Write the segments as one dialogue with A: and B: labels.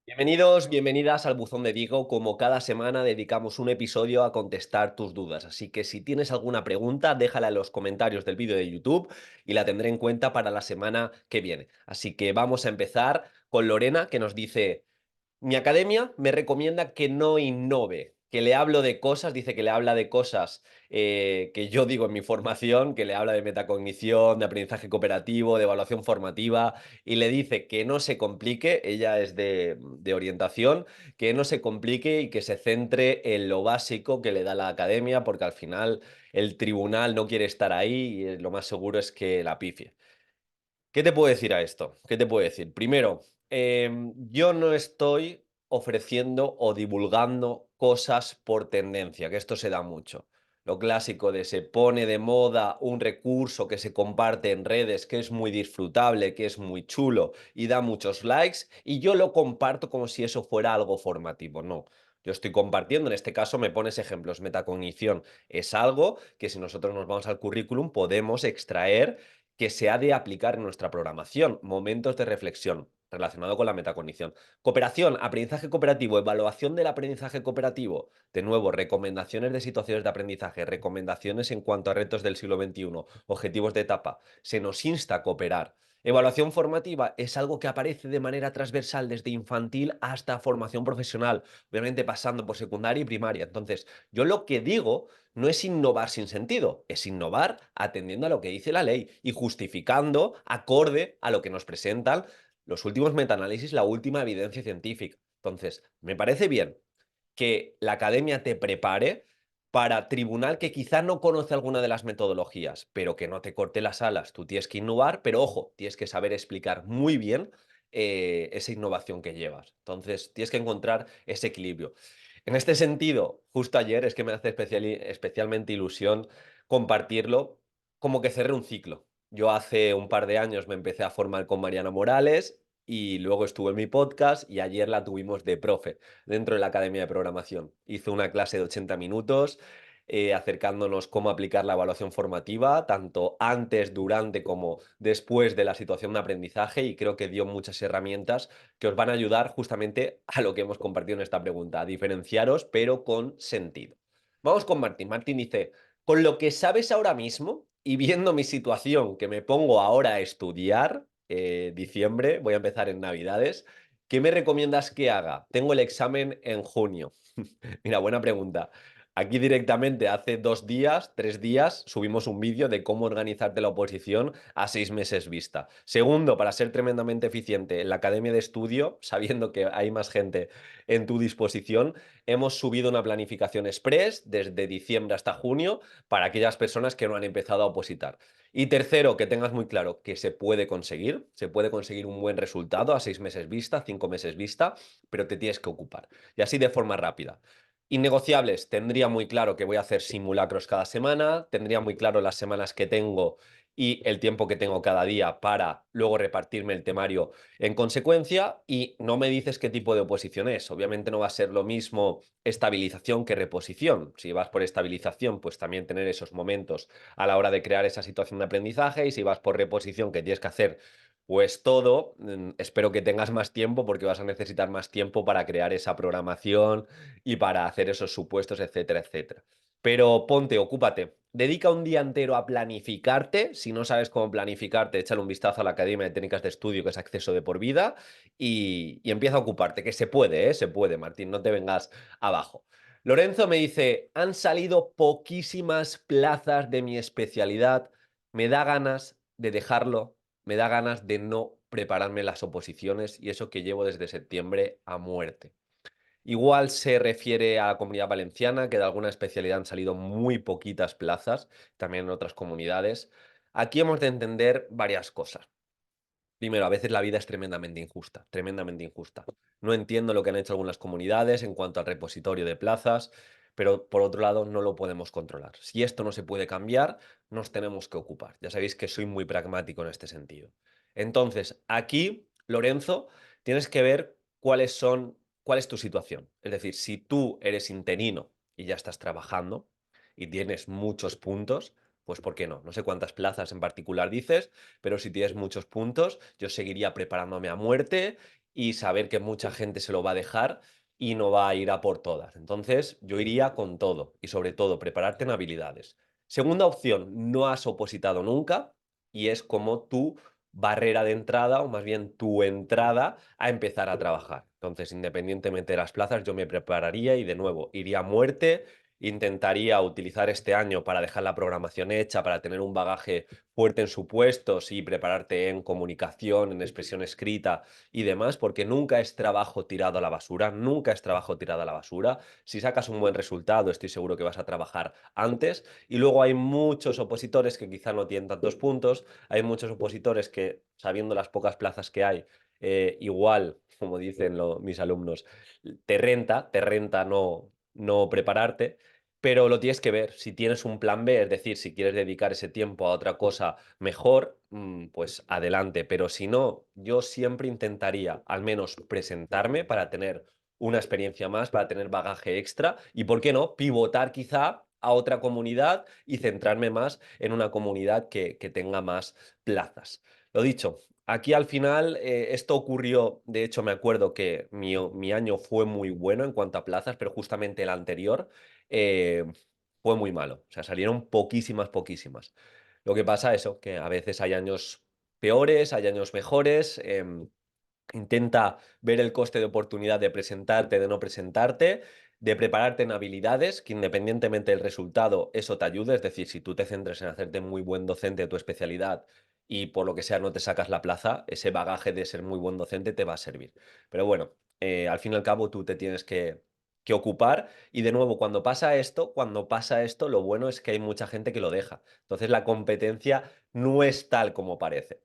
A: Bienvenidos, bienvenidas al Buzón de Diego. Como cada semana dedicamos un episodio a contestar tus dudas. Así que si tienes alguna pregunta, déjala en los comentarios del vídeo de YouTube y la tendré en cuenta para la semana que viene. Así que vamos a empezar con Lorena, que nos dice: mi academia me recomienda que no innove, que le hablo de cosas, dice que le habla de cosas que yo digo en mi formación, que le habla de metacognición, de aprendizaje cooperativo, de evaluación formativa, y le dice que no se complique, ella es de orientación, que no se complique y que se centre en lo básico que le da la academia, porque al final el tribunal no quiere estar ahí y lo más seguro es que la pifie. ¿Qué te puedo decir a esto? ¿Qué te puedo decir? Primero, yo no estoy ofreciendo o divulgando cosas por tendencia, que esto se da mucho. Lo clásico de se pone de moda un recurso que se comparte en redes, que es muy disfrutable, que es muy chulo y da muchos likes, y yo lo comparto como si eso fuera algo formativo. No, yo estoy compartiendo, en este caso me pones ejemplos, metacognición. Es algo que si nosotros nos vamos al currículum podemos extraer que se ha de aplicar en nuestra programación. Momentos de reflexión relacionado con la metacognición. Cooperación, aprendizaje cooperativo, evaluación del aprendizaje cooperativo. De nuevo, recomendaciones de situaciones de aprendizaje, recomendaciones en cuanto a retos del siglo XXI, objetivos de etapa. Se nos insta a cooperar. Evaluación formativa es algo que aparece de manera transversal desde infantil hasta formación profesional, obviamente pasando por secundaria y primaria. Entonces, yo lo que digo no es innovar sin sentido, es innovar atendiendo a lo que dice la ley y justificando acorde a lo que nos presentan los últimos metaanálisis, la última evidencia científica. Entonces, me parece bien que la academia te prepare para tribunal que quizá no conoce alguna de las metodologías, pero que no te corte las alas. Tú tienes que innovar, pero ojo, tienes que saber explicar muy bien esa innovación que llevas. Entonces, tienes que encontrar ese equilibrio. En este sentido, justo ayer es que me hace especialmente ilusión compartirlo, como que cerré un ciclo. Yo hace un par de años me empecé a formar con Mariana Morales y luego estuve en mi podcast y ayer la tuvimos de profe dentro de la Academia de Programación. Hizo una clase de 80 minutos acercándonos cómo aplicar la evaluación formativa, tanto antes, durante como después de la situación de aprendizaje, y creo que dio muchas herramientas que os van a ayudar justamente a lo que hemos compartido en esta pregunta, a diferenciaros, pero con sentido. Vamos con Martín. Martín dice: con lo que sabes ahora mismo y viendo mi situación, que me pongo ahora a estudiar, diciembre, voy a empezar en Navidades, ¿qué me recomiendas que haga? Tengo el examen en junio. Mira, buena pregunta. Aquí directamente hace 2 días, 3 días, subimos un vídeo de cómo organizarte la oposición a 6 meses vista. Segundo, para ser tremendamente eficiente en la academia de estudio, sabiendo que hay más gente en tu disposición, hemos subido una planificación express desde diciembre hasta junio para aquellas personas que no han empezado a opositar. Y tercero, que tengas muy claro que se puede conseguir un buen resultado a 6 meses vista, 5 meses vista, pero te tienes que ocupar. Y así de forma rápida. Innegociables, tendría muy claro que voy a hacer simulacros cada semana, tendría muy claro las semanas que tengo y el tiempo que tengo cada día para luego repartirme el temario en consecuencia, y no me dices qué tipo de oposición es. Obviamente no va a ser lo mismo estabilización que reposición. Si vas por estabilización, pues también tener esos momentos a la hora de crear esa situación de aprendizaje, y si vas por reposición, que tienes que hacer pues todo, espero que tengas más tiempo porque vas a necesitar más tiempo para crear esa programación y para hacer esos supuestos, etcétera, etcétera. Pero ponte, ocúpate, dedica un día entero a planificarte. Si no sabes cómo planificarte, échale un vistazo a la Academia de Técnicas de Estudio, que es acceso de por vida, y empieza a ocuparte, que se puede, ¿eh? Se puede, Martín, no te vengas abajo. Lorenzo me dice: han salido poquísimas plazas de mi especialidad, me da ganas de dejarlo, me da ganas de no prepararme las oposiciones, y eso que llevo desde septiembre a muerte. Igual se refiere a la Comunidad Valenciana, que de alguna especialidad han salido muy poquitas plazas, también en otras comunidades. Aquí hemos de entender varias cosas. Primero, a veces la vida es tremendamente injusta, tremendamente injusta. No entiendo lo que han hecho algunas comunidades en cuanto al repositorio de plazas, pero por otro lado no lo podemos controlar. Si esto no se puede cambiar, nos tenemos que ocupar. Ya sabéis que soy muy pragmático en este sentido. Entonces, aquí, Lorenzo, tienes que ver cuál es tu situación. Es decir, si tú eres interino y ya estás trabajando y tienes muchos puntos, pues ¿por qué no? No sé cuántas plazas en particular dices, pero si tienes muchos puntos, yo seguiría preparándome a muerte y saber que mucha gente se lo va a dejar y no va a ir a por todas. Entonces, yo iría con todo y sobre todo prepararte en habilidades. Segunda opción, no has opositado nunca y es como tu barrera de entrada o más bien tu entrada a empezar a trabajar. Entonces, independientemente de las plazas, yo me prepararía y de nuevo iría a muerte. Intentaría utilizar este año para dejar la programación hecha, para tener un bagaje fuerte en supuestos y prepararte en comunicación, en expresión escrita y demás, porque nunca es trabajo tirado a la basura, nunca es trabajo tirado a la basura. Si sacas un buen resultado, estoy seguro que vas a trabajar antes. Y luego hay muchos opositores que quizá no tienen tantos puntos, hay muchos opositores que, sabiendo las pocas plazas que hay, igual, como dicen mis alumnos, te renta no prepararte, pero lo tienes que ver. Si tienes un plan B, es decir, si quieres dedicar ese tiempo a otra cosa mejor, pues adelante. Pero si no, yo siempre intentaría al menos presentarme para tener una experiencia más, para tener bagaje extra y, ¿por qué no?, pivotar quizá a otra comunidad y centrarme más en una comunidad que tenga más plazas. Lo dicho, aquí al final esto ocurrió, de hecho me acuerdo que mi año fue muy bueno en cuanto a plazas, pero justamente el anterior eh, fue muy malo. O sea, salieron poquísimas, poquísimas. Lo que pasa es eso, que a veces hay años peores, hay años mejores. Intenta ver el coste de oportunidad de presentarte, de no presentarte, de prepararte en habilidades, que independientemente del resultado, eso te ayude. Es decir, si tú te centras en hacerte muy buen docente de tu especialidad y por lo que sea no te sacas la plaza, ese bagaje de ser muy buen docente te va a servir. Pero bueno, al fin y al cabo tú te tienes que ocupar y de nuevo, cuando pasa esto, lo bueno es que hay mucha gente que lo deja. Entonces la competencia no es tal como parece.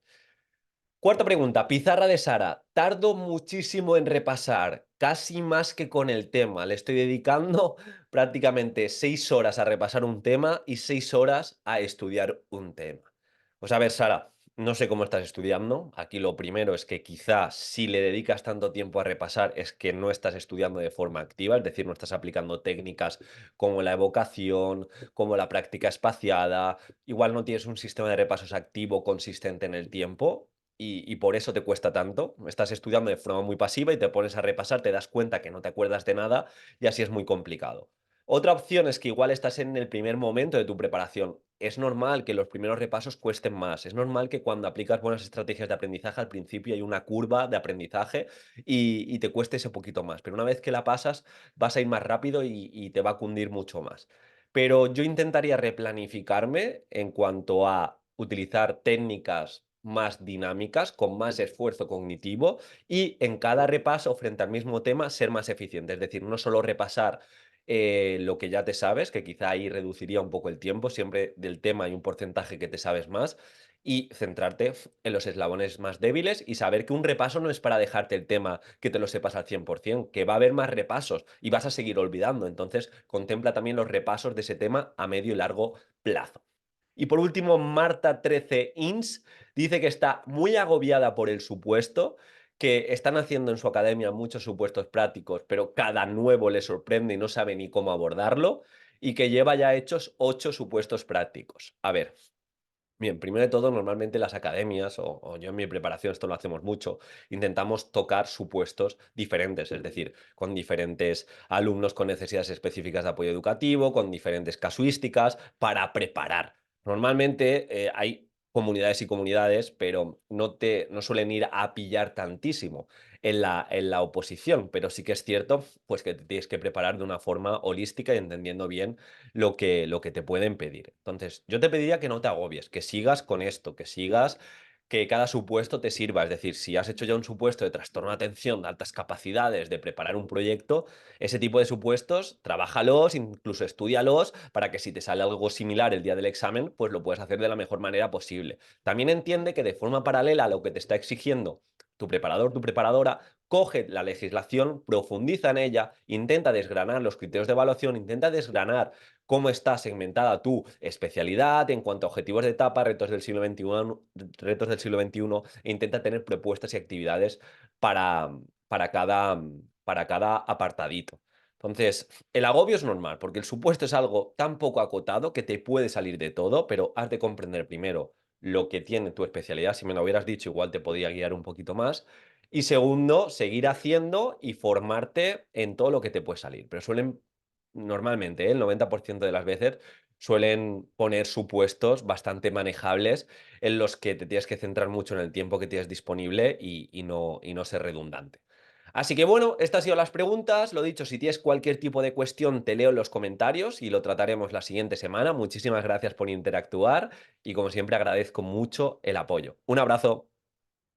A: Cuarta pregunta, pizarra de Sara. Tardo muchísimo en repasar, casi más que con el tema. Le estoy dedicando prácticamente 6 horas a repasar un tema y 6 horas a estudiar un tema. Pues a ver, Sara, no sé cómo estás estudiando. Aquí lo primero es que quizás si le dedicas tanto tiempo a repasar es que no estás estudiando de forma activa, es decir, no estás aplicando técnicas como la evocación, como la práctica espaciada. Igual no tienes un sistema de repasos activo consistente en el tiempo y por eso te cuesta tanto. Estás estudiando de forma muy pasiva y te pones a repasar, te das cuenta que no te acuerdas de nada y así es muy complicado. Otra opción es que igual estás en el primer momento de tu preparación. Es normal que los primeros repasos cuesten más. Es normal que cuando aplicas buenas estrategias de aprendizaje al principio hay una curva de aprendizaje y te cueste ese poquito más. Pero una vez que la pasas vas a ir más rápido y te va a cundir mucho más. Pero yo intentaría replanificarme en cuanto a utilizar técnicas más dinámicas, con más esfuerzo cognitivo y en cada repaso frente al mismo tema ser más eficiente. Es decir, no solo repasar lo que ya te sabes, que quizá ahí reduciría un poco el tiempo, siempre del tema hay un porcentaje que te sabes más, y centrarte en los eslabones más débiles y saber que un repaso no es para dejarte el tema que te lo sepas al 100%, que va a haber más repasos y vas a seguir olvidando. Entonces, contempla también los repasos de ese tema a medio y largo plazo. Y por último, Marta 13 Ins dice que está muy agobiada por el supuesto, que están haciendo en su academia muchos supuestos prácticos, pero cada nuevo le sorprende y no sabe ni cómo abordarlo, y que lleva ya hechos 8 supuestos prácticos. A ver, bien, primero de todo, normalmente las academias, o yo en mi preparación, esto lo hacemos mucho, intentamos tocar supuestos diferentes, es decir, con diferentes alumnos con necesidades específicas de apoyo educativo, con diferentes casuísticas, para preparar. Normalmente hay comunidades y comunidades, pero no suelen ir a pillar tantísimo en la oposición, pero sí que es cierto pues que te tienes que preparar de una forma holística y entendiendo bien lo que te pueden pedir. Entonces, yo te pediría que no te agobies, que sigas con esto, que sigas, que cada supuesto te sirva. Es decir, si has hecho ya un supuesto de trastorno de atención, de altas capacidades, de preparar un proyecto, ese tipo de supuestos, trabájalos, incluso estudialos, para que si te sale algo similar el día del examen, pues lo puedes hacer de la mejor manera posible. También entiende que de forma paralela a lo que te está exigiendo tu preparador, tu preparadora, coge la legislación, profundiza en ella, intenta desgranar los criterios de evaluación, intenta desgranar cómo está segmentada tu especialidad en cuanto a objetivos de etapa, retos del siglo XXI, e intenta tener propuestas y actividades para, para cada, para cada apartadito. Entonces, el agobio es normal, porque el supuesto es algo tan poco acotado que te puede salir de todo, pero has de comprender primero lo que tiene tu especialidad. Si me lo hubieras dicho, igual te podía guiar un poquito más. Y segundo, seguir haciendo y formarte en todo lo que te puede salir. Pero suelen, normalmente, el 90% de las veces, suelen poner supuestos bastante manejables en los que te tienes que centrar mucho en el tiempo que tienes disponible y no ser redundante. Así que bueno, estas han sido las preguntas. Lo dicho, si tienes cualquier tipo de cuestión, te leo en los comentarios y lo trataremos la siguiente semana. Muchísimas gracias por interactuar y como siempre agradezco mucho el apoyo. Un abrazo.